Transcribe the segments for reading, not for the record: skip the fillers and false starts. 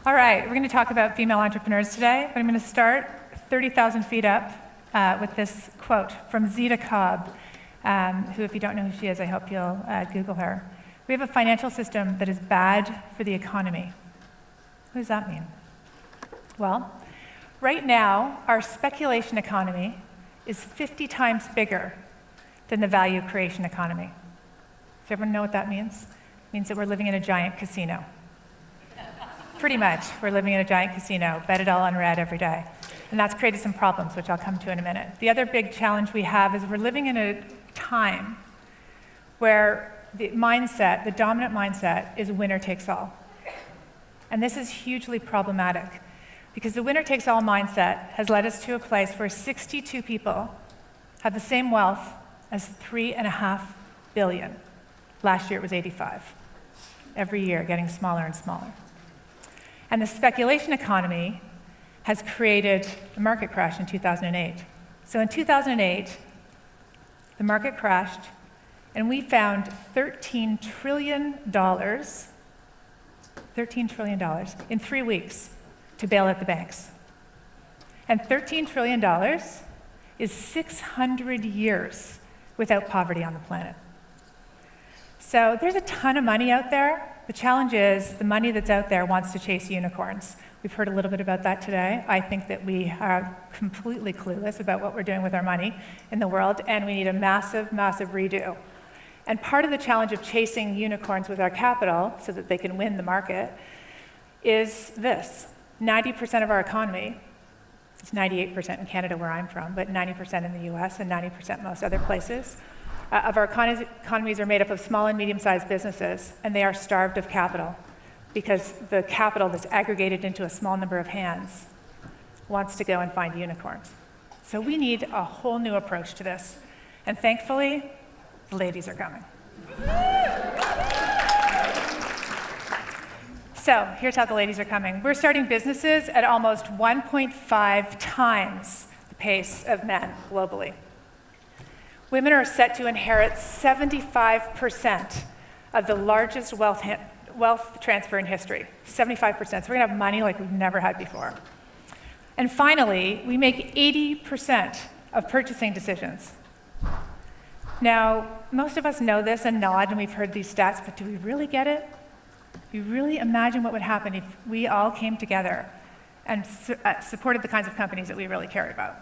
All right, we're going to talk about female entrepreneurs today, but I'm going to start 30,000 feet up with this quote from Zita Cobb, who, if you don't know who she is, I hope you'll Google her. We have a financial system that is bad for the economy. What does that mean? Well, right now, our speculation economy is 50 times bigger than the value creation economy. Does everyone know what that means? It means that we're living in a giant casino. Pretty much, we're living in a giant casino, bet it all on red every day. And that's created some problems, which I'll come to in a minute. The other big challenge we have is we're living in a time where the mindset, the dominant mindset, is winner takes all. And this is hugely problematic because the winner takes all mindset has led us to a place where 62 people have the same wealth as 3.5 billion. Last year it was 85. Every year, getting smaller and smaller. And the speculation economy has created a market crash in 2008. So in 2008, the market crashed, and we found $13 trillion in 3 weeks to bail out the banks. And $13 trillion is 600 years without poverty on the planet. So there's a ton of money out there. The challenge is the money that's out there wants to chase unicorns. We've heard a little bit about that today. I think that we are completely clueless about what we're doing with our money in the world, and we need a massive, massive redo. And part of the challenge of chasing unicorns with our capital so that they can win the market is this. 90% of our economy, it's 98% in Canada where I'm from, but 90% in the US and 90% most other places, of our economies are made up of small and medium-sized businesses, and they are starved of capital because the capital that's aggregated into a small number of hands wants to go and find unicorns. So we need a whole new approach to this. And thankfully, the ladies are coming. So here's how the ladies are coming. We're starting businesses at almost 1.5 times the pace of men globally. Women are set to inherit 75% of the largest wealth transfer in history, 75%. So we're gonna have money like we've never had before. And finally, we make 80% of purchasing decisions. Now, most of us know this and nod, and we've heard these stats, but do we really get it? Do you really imagine what would happen if we all came together and supported the kinds of companies that we really cared about?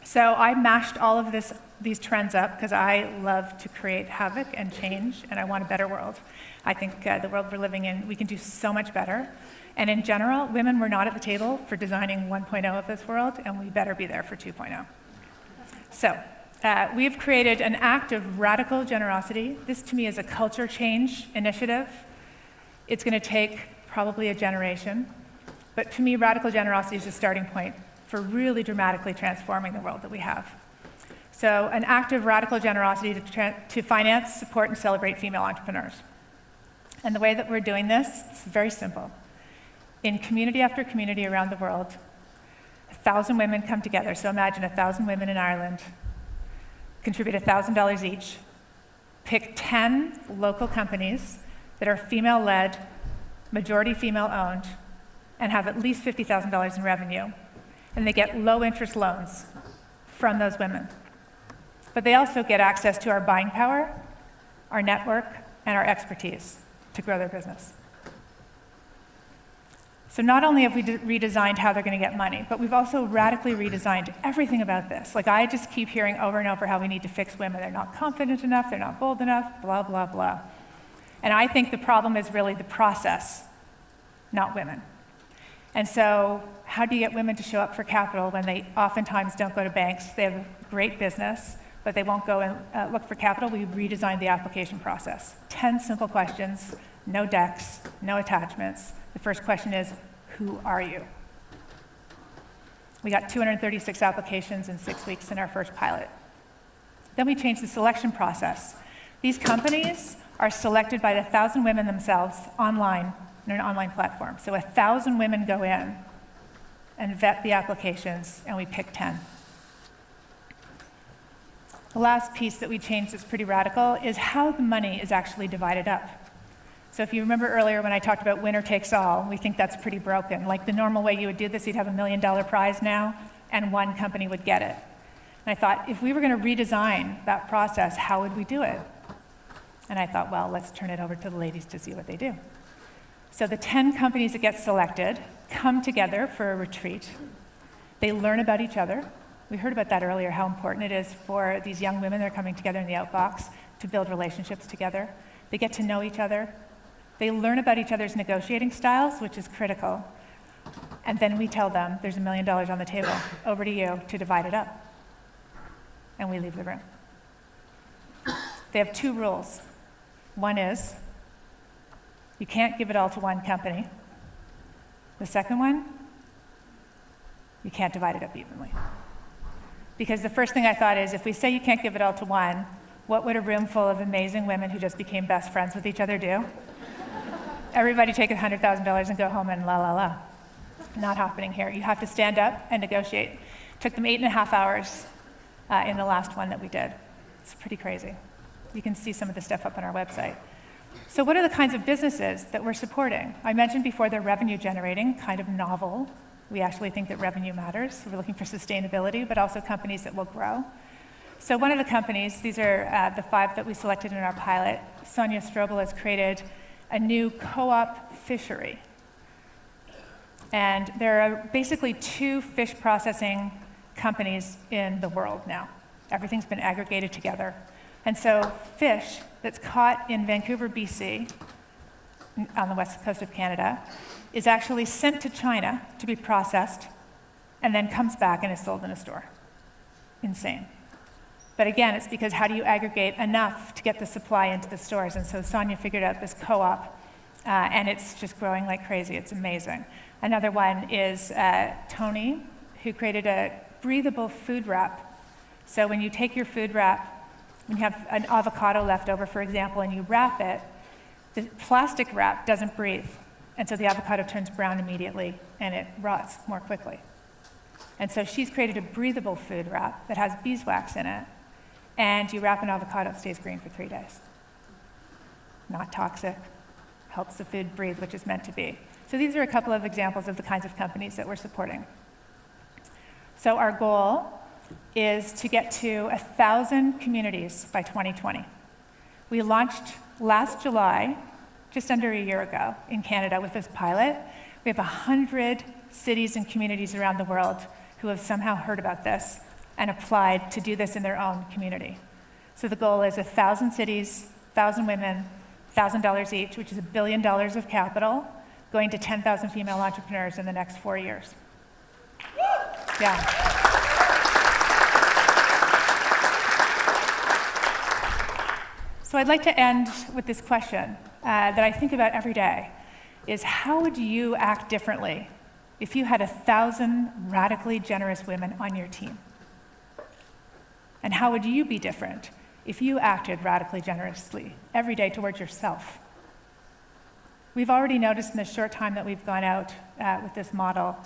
So I mashed all of these trends up because I love to create havoc and change, and I want a better world. I think the world we're living in, we can do so much better. And in general, women were not at the table for designing 1.0 of this world, and we better be there for 2.0. So we've created an act of radical generosity. This, to me, is a culture change initiative. It's going to take probably a generation. But to me, radical generosity is a starting point for really dramatically transforming the world that we have. So an act of radical generosity to finance, support, and celebrate female entrepreneurs. And the way that we're doing this, it's very simple. In community after community around the world, 1,000 women come together. So imagine 1,000 women in Ireland contribute $1,000 each, pick 10 local companies that are female-led, majority female-owned, and have at least $50,000 in revenue. And they get low-interest loans from those women. But they also get access to our buying power, our network, and our expertise to grow their business. So not only have we redesigned how they're going to get money, but we've also radically redesigned everything about this. Like, I just keep hearing over and over how we need to fix women. They're not confident enough, they're not bold enough, blah, blah, blah. And I think the problem is really the process, not women. And so how do you get women to show up for capital when they oftentimes don't go to banks? They have a great business, but they won't go and look for capital. We redesigned the application process. 10 simple questions, no decks, no attachments. The first question is, who are you? We got 236 applications in 6 weeks in our first pilot. Then we changed the selection process. These companies are selected by the 1,000 women themselves online, in an online platform. So 1,000 women go in and vet the applications, and we pick 10. The last piece that we changed that's pretty radical is how the money is actually divided up. So if you remember earlier when I talked about winner takes all, we think that's pretty broken. Like the normal way you would do this, you'd have $1 million prize now, and one company would get it. And I thought, if we were going to redesign that process, how would we do it? And I thought, well, let's turn it over to the ladies to see what they do. So the 10 companies that get selected come together for a retreat. They learn about each other. We heard about that earlier, how important it is for these young women that are coming together in the Outbox to build relationships together. They get to know each other. They learn about each other's negotiating styles, which is critical. And then we tell them, there's $1 million on the table, over to you to divide it up. And we leave the room. They have 2 rules. One is, you can't give it all to one company. The second one, you can't divide it up evenly. Because the first thing I thought is, if we say you can't give it all to one, what would a room full of amazing women who just became best friends with each other do? Everybody take $100,000 and go home and la la la. Not happening here. You have to stand up and negotiate. It took them 8.5 hours in the last one that we did. It's pretty crazy. You can see some of the stuff up on our website. So what are the kinds of businesses that we're supporting? I mentioned before they're revenue generating, kind of novel. We actually think that revenue matters. We're looking for sustainability, but also companies that will grow. So one of the companies, these are the 5 that we selected in our pilot, Sonia Strobel has created a new co-op fishery. And there are basically 2 fish processing companies in the world now. Everything's been aggregated together. And so fish that's caught in Vancouver, BC, on the west coast of Canada, is actually sent to China to be processed and then comes back and is sold in a store. Insane. But again, it's because how do you aggregate enough to get the supply into the stores? And so Sonia figured out this co-op, and it's just growing like crazy. It's amazing. Another one is Tony, who created a breathable food wrap. So when you take your food wrap, when you have an avocado left over, for example, and you wrap it, the plastic wrap doesn't breathe. And so the avocado turns brown immediately, and it rots more quickly. And so she's created a breathable food wrap that has beeswax in it, and you wrap an avocado, it stays green for 3 days. Not toxic, helps the food breathe, which is meant to be. So these are a couple of examples of the kinds of companies that we're supporting. So our goal is to get to 1,000 communities by 2020. We launched last July, just under a year ago, in Canada with this pilot. We have 100 cities and communities around the world who have somehow heard about this and applied to do this in their own community. So the goal is 1,000 cities, 1,000 women, $1,000 each, which is $1 billion of capital, going to 10,000 female entrepreneurs in the next 4 years. Yeah. So I'd like to end with this question that I think about every day, is how would you act differently if you had 1,000 radically generous women on your team? And how would you be different if you acted radically generously every day towards yourself? We've already noticed in the short time that we've gone out with this model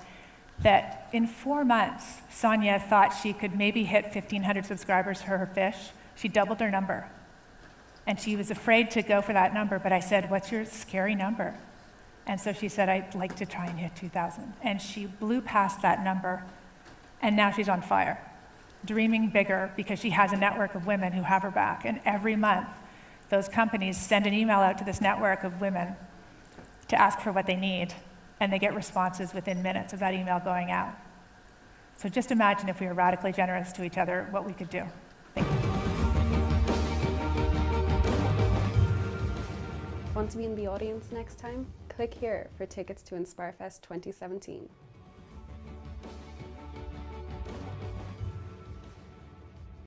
that in 4 months, Sonia thought she could maybe hit 1,500 subscribers for her fish. She doubled her number. And she was afraid to go for that number, but I said, what's your scary number? And so she said, I'd like to try and hit 2,000. And she blew past that number, and now she's on fire, dreaming bigger because she has a network of women who have her back. And every month, those companies send an email out to this network of women to ask for what they need, and they get responses within minutes of that email going out. So just imagine if we were radically generous to each other, what we could do. Thank you. Want to be in the audience next time? Click here for tickets to Inspirefest 2017.